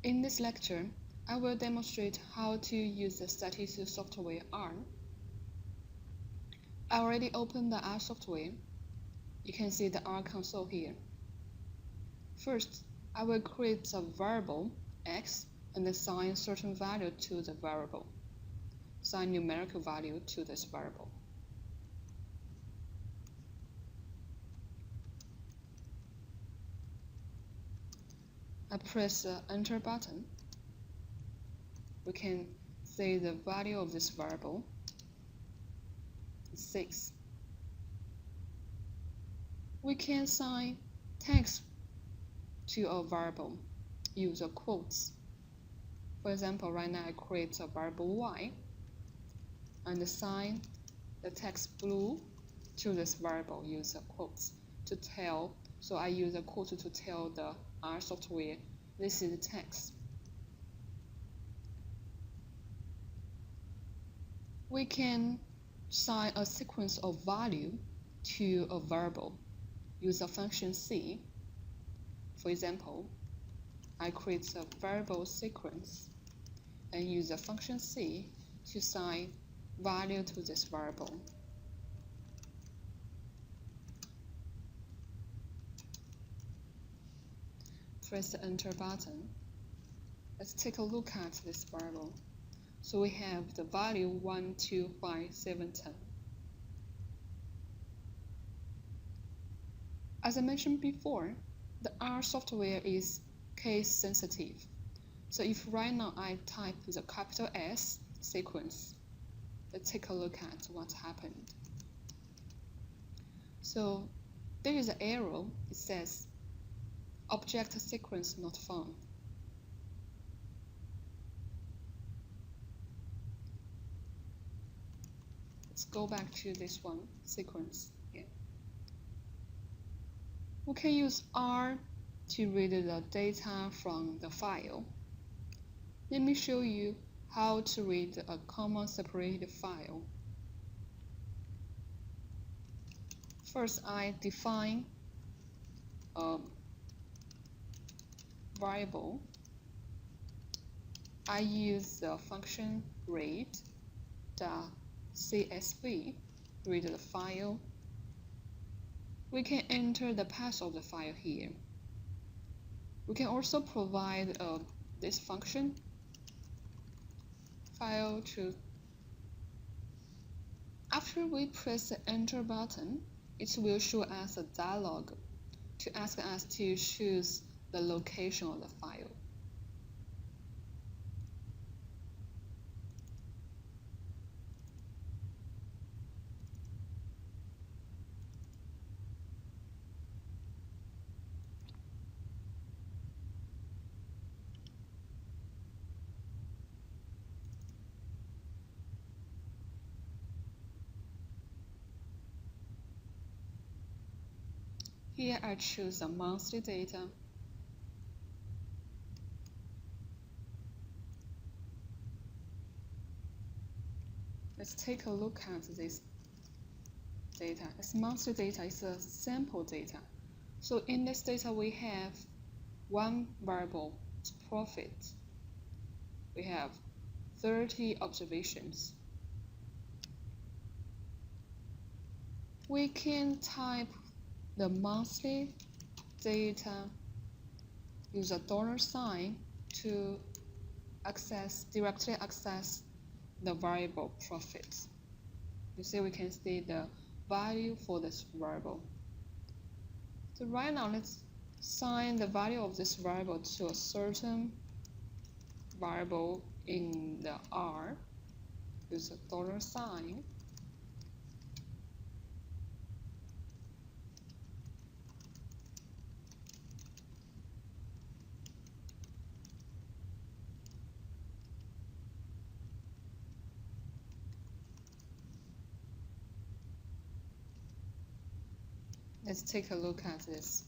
In this lecture, I will demonstrate how to use the statistical software R. I already opened the R software. You can see the R console here. First, I will create a variable x and assign certain value to the variable. Assign numerical value to this variable. I press the Enter button. We can see the value of this variable is 6. We can assign text to a variable, use a quotes. For example, right now I create a variable y and assign the text blue to this variable, use a quotes to tell. So I use a quote to tell the R software this is the text. We can assign a sequence of value to a variable. Use a function C. For example, I create a variable sequence and use a function C to assign value to this variable. Press the Enter button. Let's take a look at this variable. So we have the value 1, 2, 5, 7, 10. As I mentioned before, the R software is case sensitive. So if right now I type the capital S sequence, let's take a look at what happened. So there is an error. It says object sequence not found. Let's go back to this one, sequence. Yeah. We can use R to read the data from the file. Let me show you how to read a comma separated file. First, I define a variable. I use the function read.csv, read the file. We can enter the path of the file here. We can also provide this function file to. After we press the Enter button, it will show us a dialog to ask us to choose the location of the file. Here I choose the monthly data. Let's take a look at this data. This monthly data is a sample data. So in this data we have one variable, profit. We have 30 observations. We can type the monthly data, use a $sign to directly access the variable profit. You see, we can see the value for this variable. So right now, let's assign the value of this variable to a certain variable in the R. Use a $sign. Let's take a look at this.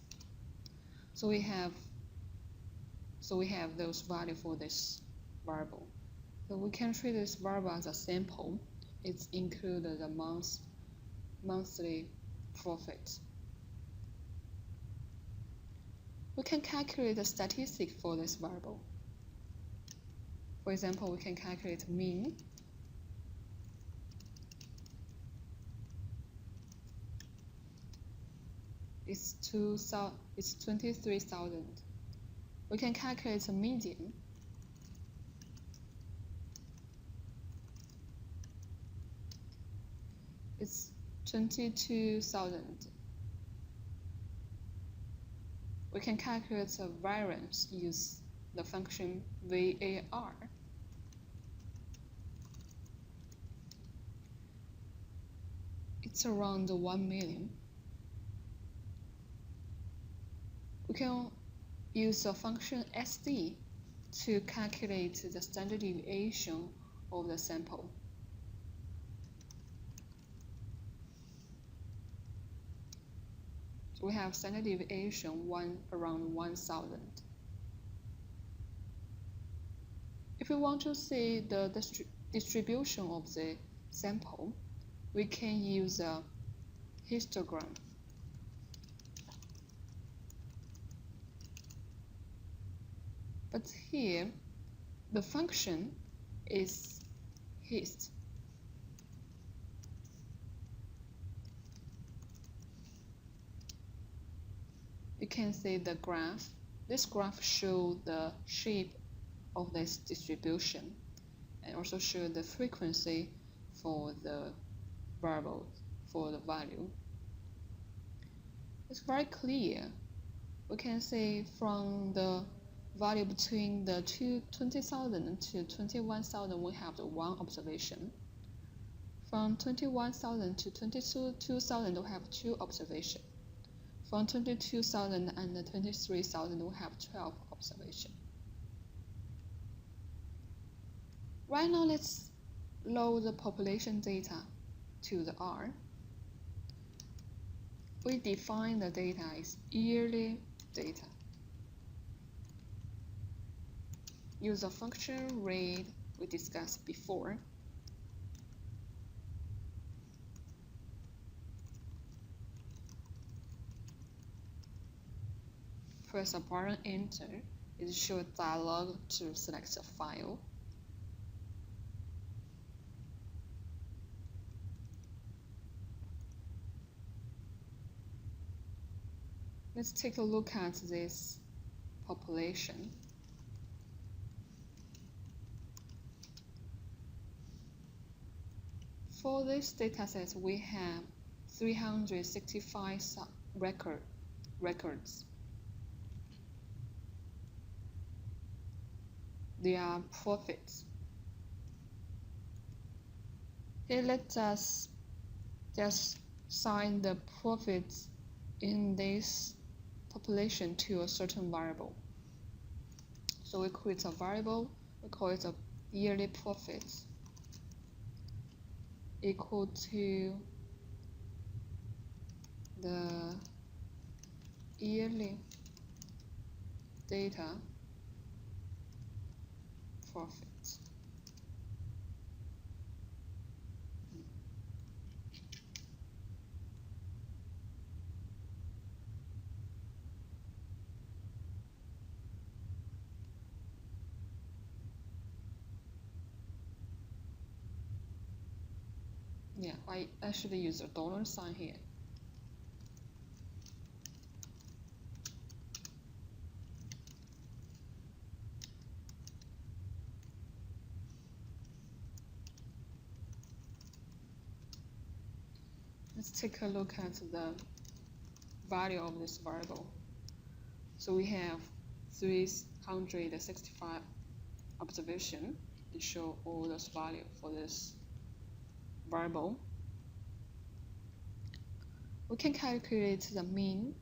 So we have those values for this variable. So we can treat this variable as a sample. It's included the monthly profit. We can calculate the statistic for this variable. For example, we can calculate mean. It's 23,000. We can calculate a median. It's 22,000. We can calculate a variance, use the function VAR. It's around 1 million. We can use the function SD to calculate the standard deviation of the sample. So we have standard deviation around 1,000. If we want to see the distribution of the sample, we can use a histogram. But here, the function is hist. You can see the graph. This graph shows the shape of this distribution and also show the frequency for the variable, for the value. It's very clear. We can see from the value between the 20,000 to 21,000, we have the one observation. From 21,000 to 22,000, we have two observations. From 22,000 and 23,000, we have 12 observations. Right now, let's load the population data to the R. We define the data as yearly data. Use a function read we discussed before. Press a button enter. It shows a dialog to select a file. Let's take a look at this population. For this dataset, we have 365 records. They are profits. Here, let us just assign the profits in this population to a certain variable. So we create a variable, we call it a yearly profits, equal to the yearly data profits. Yeah, I actually use a $sign here. Let's take a look at the value of this variable. So we have 365 observation to show all those value for this variable. We can calculate the mean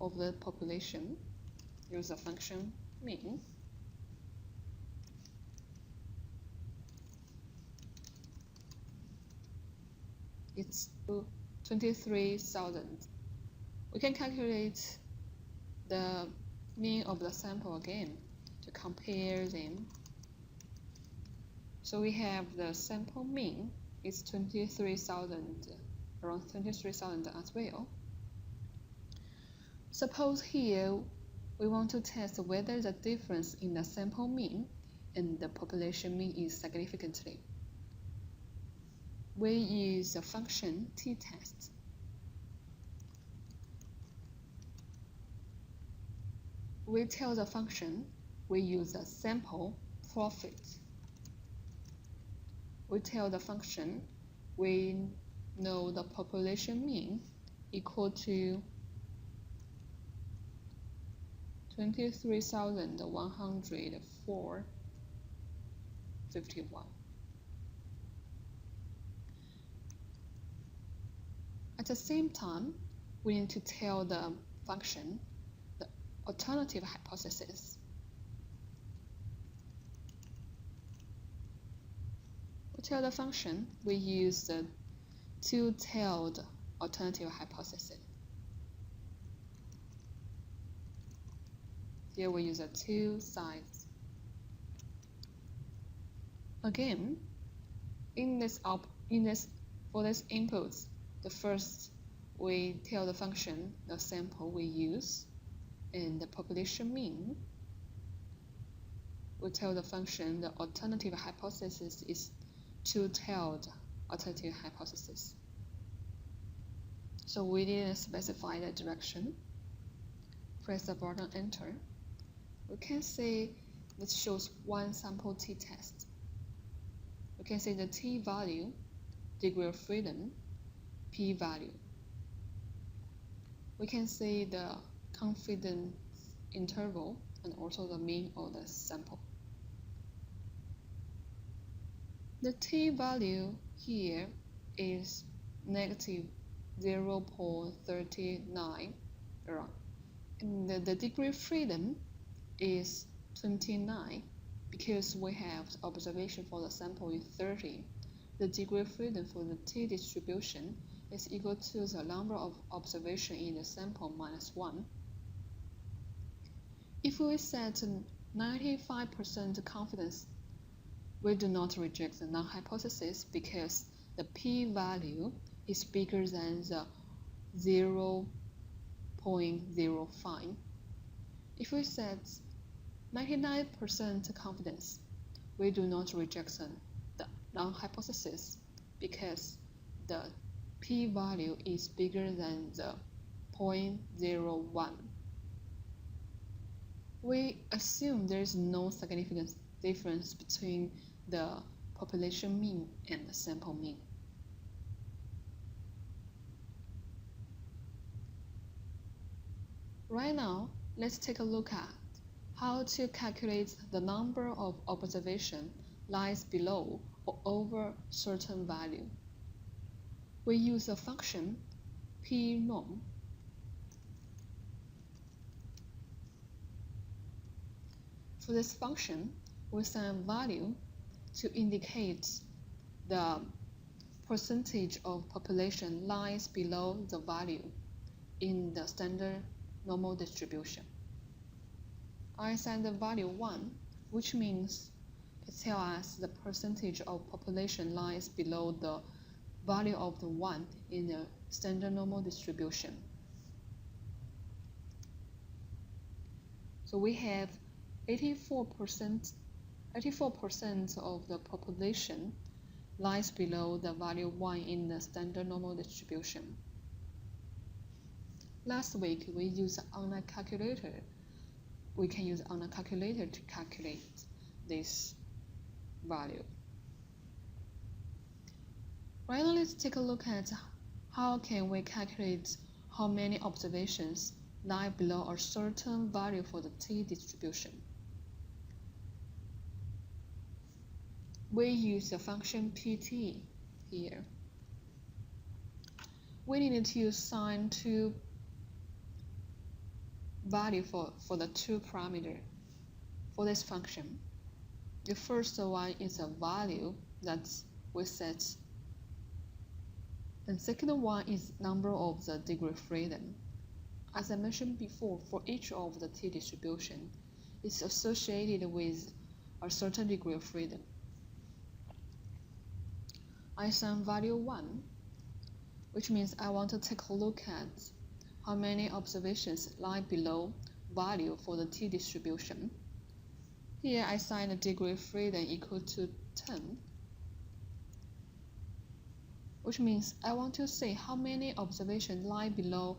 of the population. Use the function mean. It's 23,000. We can calculate the mean of the sample again to compare them. So we have the sample mean is 23,000, around 23,000 as well. Suppose here we want to test whether the difference in the sample mean and the population mean is significantly. We use a function t-test. We tell the function we use a sample profit. We tell the function we know the population mean equal to 23,104.51. At the same time, we need to tell the function the alternative hypothesis. We tell the function we use the two-tailed alternative hypothesis. Here we use a two sides. Again, for this inputs, the first we tell the function the sample we use and the population mean. We tell the function the alternative hypothesis is two-tailed alternative hypothesis. So we didn't specify the direction. Press the button enter. We can see this shows one sample t-test. We can see the t-value, degree of freedom, p-value. We can see the confidence interval and also the mean of the sample. The t-value here is negative 0.39 around. And the degree of freedom is 29 because we have the observation for the sample is 30. The degree of freedom for the t-distribution is equal to the number of observations in the sample minus 1. If we set 95% confidence, we do not reject the null hypothesis because the p-value is bigger than the 0.05. If we set 99% confidence, we do not reject the null hypothesis because the p-value is bigger than the 0.01. We assume there is no significant difference between the population mean and the sample mean. Right now, let's take a look at how to calculate the number of observations lies below or over certain value. We use a function p-norm. For this function, we assign value to indicate the percentage of population lies below the value in the standard normal distribution. I assign the value 1, which means it tells us the percentage of population lies below the value of the 1 in the standard normal distribution. So we have 84% of the population lies below the value 1 in the standard normal distribution. Last week, we used an online calculator. We can use an online calculator to calculate this value. Right now, let's take a look at how can we calculate how many observations lie below a certain value for the t-distribution. We use the function pt here. We need to assign two value for the two parameter for this function. The first one is a value that we set, and second one is number of the degree of freedom. As I mentioned before, for each of the t-distribution, it's associated with a certain degree of freedom. I assign value 1, which means I want to take a look at how many observations lie below value for the t-distribution. Here I assign the degree of freedom equal to 10, which means I want to see how many observations lie below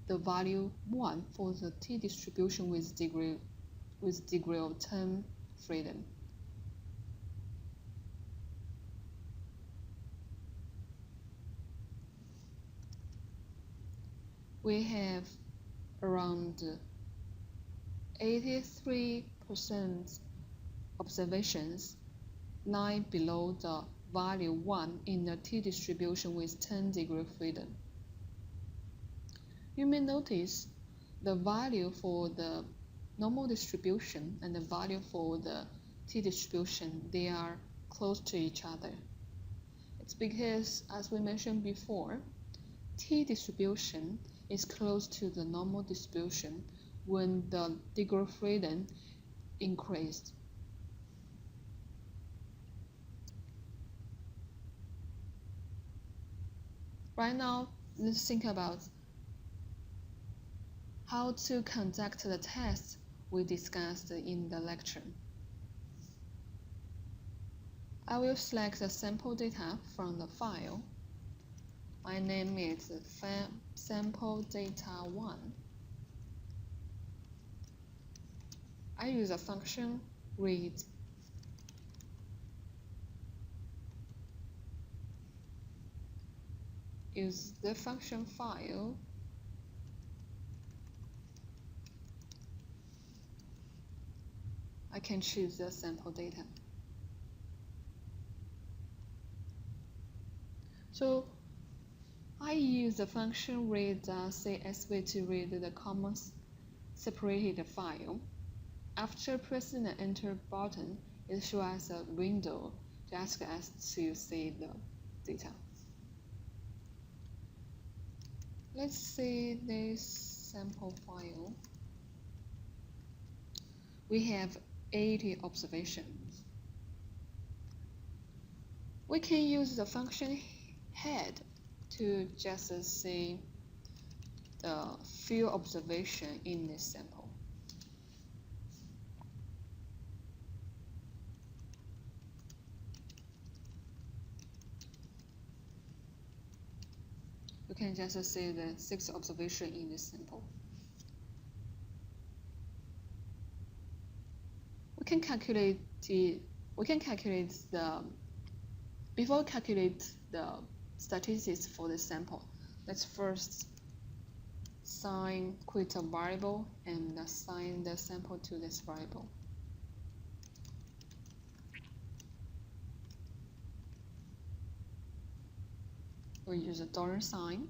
the value 1 for the t-distribution with degree of 10 freedom. We have around 83% observations lie below the value 1 in the t-distribution with 10 degree freedom. You may notice the value for the normal distribution and the value for the t-distribution, they are close to each other. It's because, as we mentioned before, t-distribution is close to the normal distribution when the degree of freedom increased. Right now, let's think about how to conduct the test we discussed in the lecture. I will select the sample data from the file. My name is sample data 1. I use a function read. Use the function file. I can choose the sample data. So I use the function read CSV to read the comma separated file. After pressing the enter button, it shows us a window to ask us to see the data. Let's see this sample file. We have 80 observations. We can use the function head to just see the few observations in this sample. You can just see the 6 observations in this sample. Before calculate the statistics for the sample, let's first create a variable and assign the sample to this variable. We use a $sign,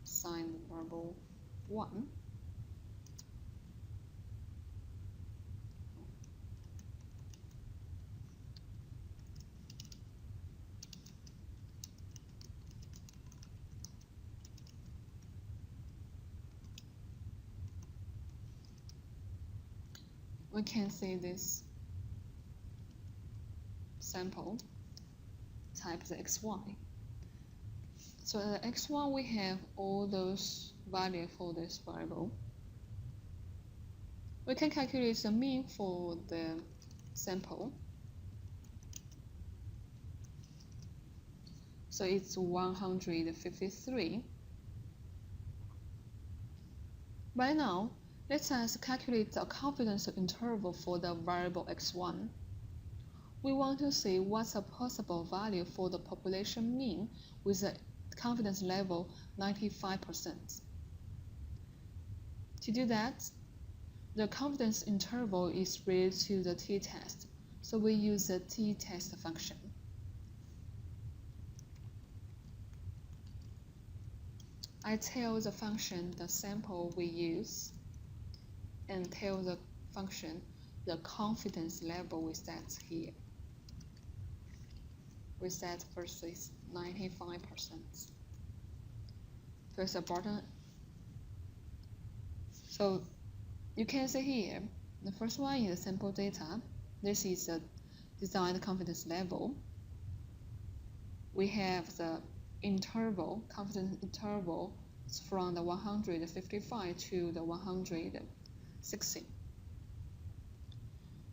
assign the variable 1. We can see this sample type the xy. So the x1 we have all those values for this variable. We can calculate the mean for the sample. So it's 153. By now, let us calculate the confidence interval for the variable x1. We want to see what's a possible value for the population mean with a confidence level 95%. To do that, the confidence interval is related to the t-test, so we use the t-test function. I tell the function the sample we use and tell the function the confidence level we set here. We set versus 95%. Press the button. So you can see here, the first one is the sample data. This is the designed confidence level. We have the interval, confidence interval is from the 155 to the 160.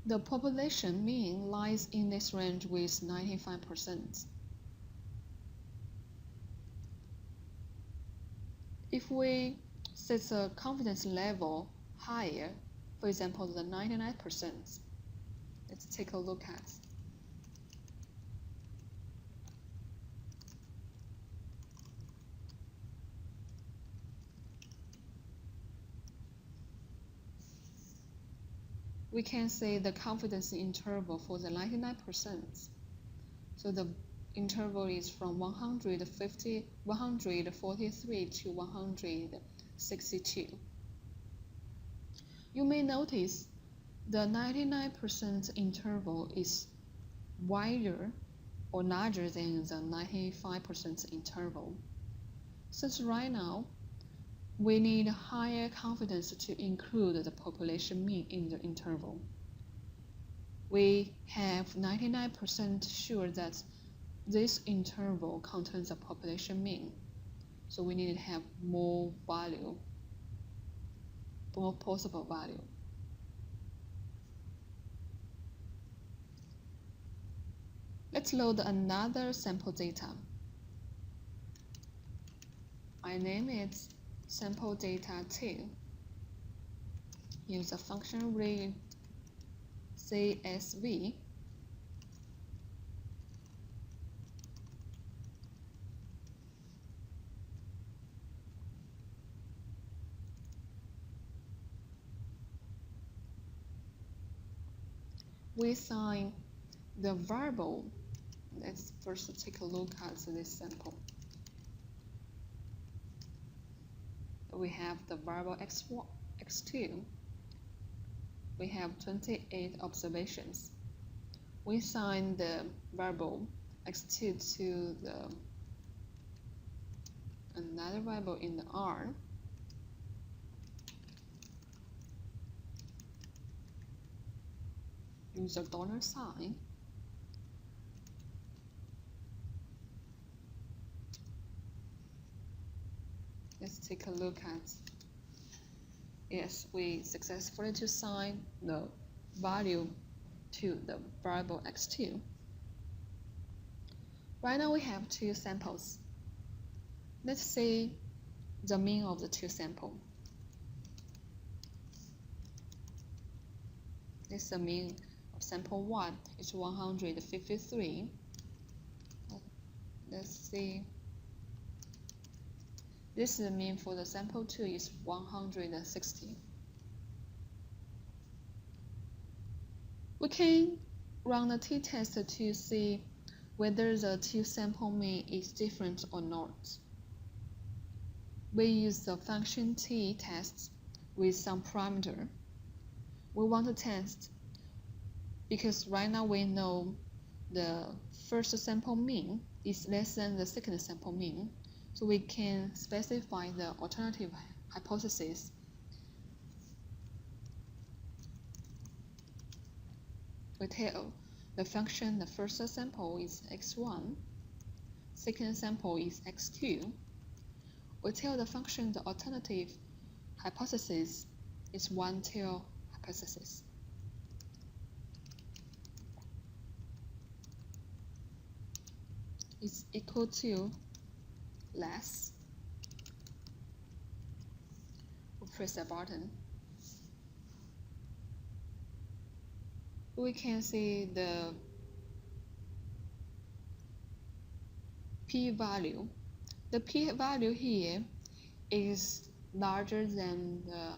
The population mean lies in this range with 95%. If we set the confidence level higher, for example, the 99%, let's take a look at. We can say the confidence interval for the 99%. So the interval is from 143 to 162. You may notice the 99% interval is wider or larger than the 95% interval. Since right now, we need higher confidence to include the population mean in the interval. We have 99% sure that this interval contains a population mean. So we need to have more value, more possible value. Let's load another sample data. I name it sample data 2. Use a function read CSV. We assign the variable. Let's first take a look at this sample. We have the variable x2. We have 28 observations. We assign the variable x2 to another variable in the R. Use a $sign. Let's take a look at. Yes, we successfully assign the value to the variable x2. Right now we have two samples. Let's see the mean of the two samples. This is the mean of sample 1 is 153. Let's see. This is the mean for the sample 2 is 160. We can run the t-test to see whether the two sample mean is different or not. We use the function t-test with some parameter. We want to test because right now we know the first sample mean is less than the second sample mean. So we can specify the alternative hypothesis. We tell the function the first sample is x1, second sample is x2. We tell the function the alternative hypothesis is one-tail hypothesis. It's equal to less. We press the button. We can see the p-value. The p-value here is larger than the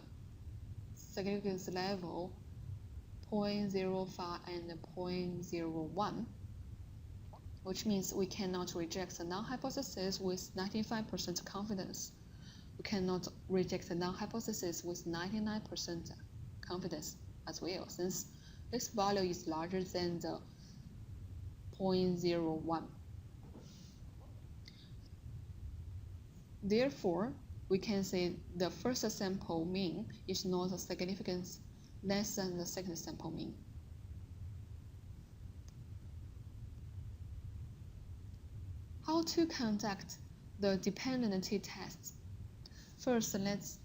significance level 0.05 and 0.01. Which means we cannot reject the null hypothesis with 95% confidence. We cannot reject the null hypothesis with 99% confidence as well, since this value is larger than the 0.01. Therefore, we can say the first sample mean is not a significance less than the second sample mean. How to conduct the dependency tests? First, let's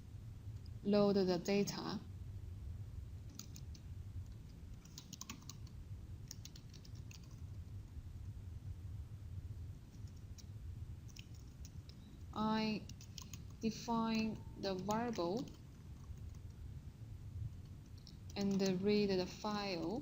load the data. I define the variable and read the file.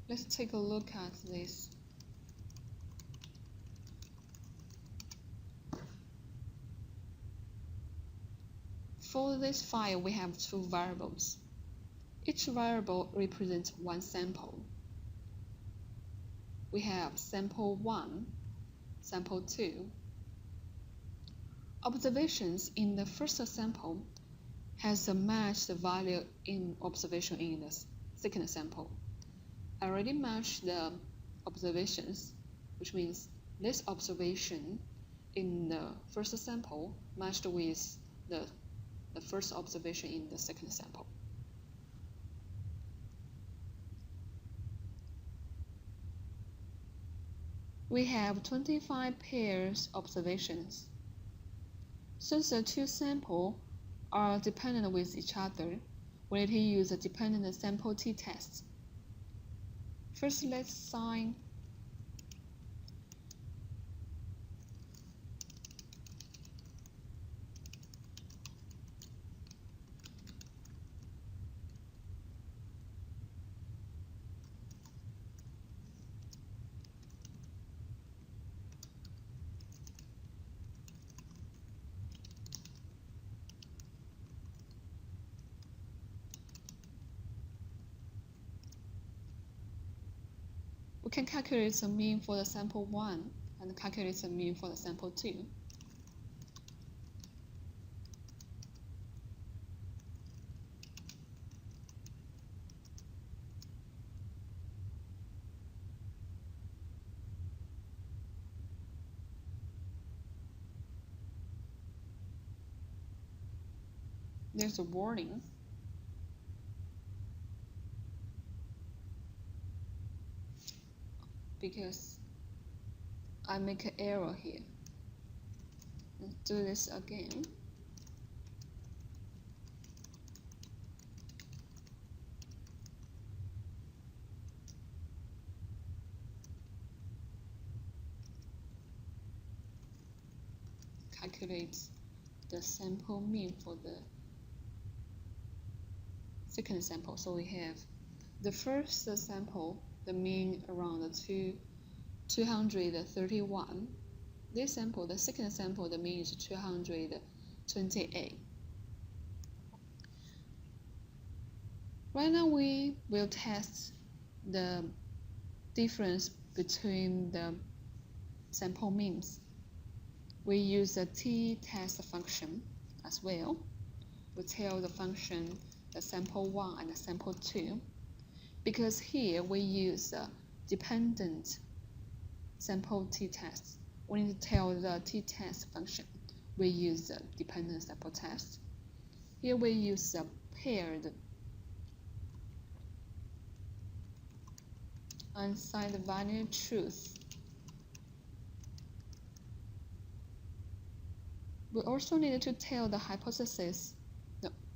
Let's take a look at this. For this file, we have two variables. Each variable represents one sample. We have sample 1, sample 2. Observations in the first sample has a matched value in observation in the second sample. I already matched the observations, which means this observation in the first sample matched with the first observation in the second sample. We have 25 pairs observations. Since the two samples are dependent with each other, we need to use a dependent sample t-test. First, let's sign we can calculate the mean for the sample 1 and calculate the mean for the sample 2. There's a warning. Because I make an error here. Let's do this again. Calculate the sample mean for the second sample. So we have the first sample, the mean around 231. This sample, the second sample, the mean is 228. Right now we will test the difference between the sample means. We use the t-test function as well. We tell the function the sample 1 and the sample 2. Because here we use a dependent sample t-test. We need to tell the t-test function. We use the dependent sample test. Here we use a paired unsigned value truth. We also need to tell the hypothesis,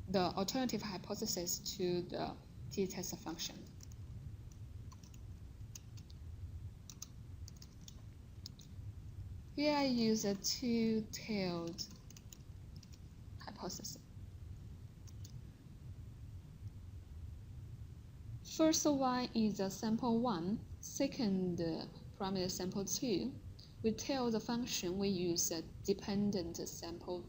the alternative hypothesis to the t-test function. Here I use a two-tailed hypothesis. First one is the sample 1, second parameter sample 2. We tell the function we use a dependent sample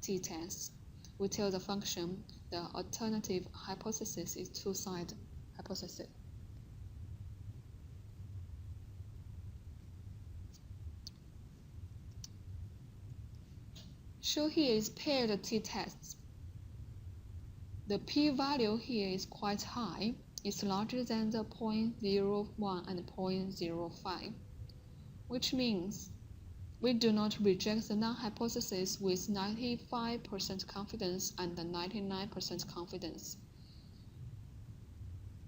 t-test. We tell the function the alternative hypothesis is two-sided hypothesis. So here is paired t-tests. The p-value here is quite high. It's larger than the 0.01 and 0.05, which means we do not reject the null hypothesis with 95% confidence and 99% confidence.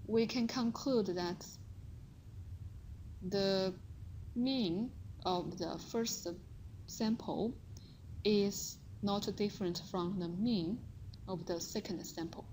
We can conclude that the mean of the first sample is not different from the mean of the second sample.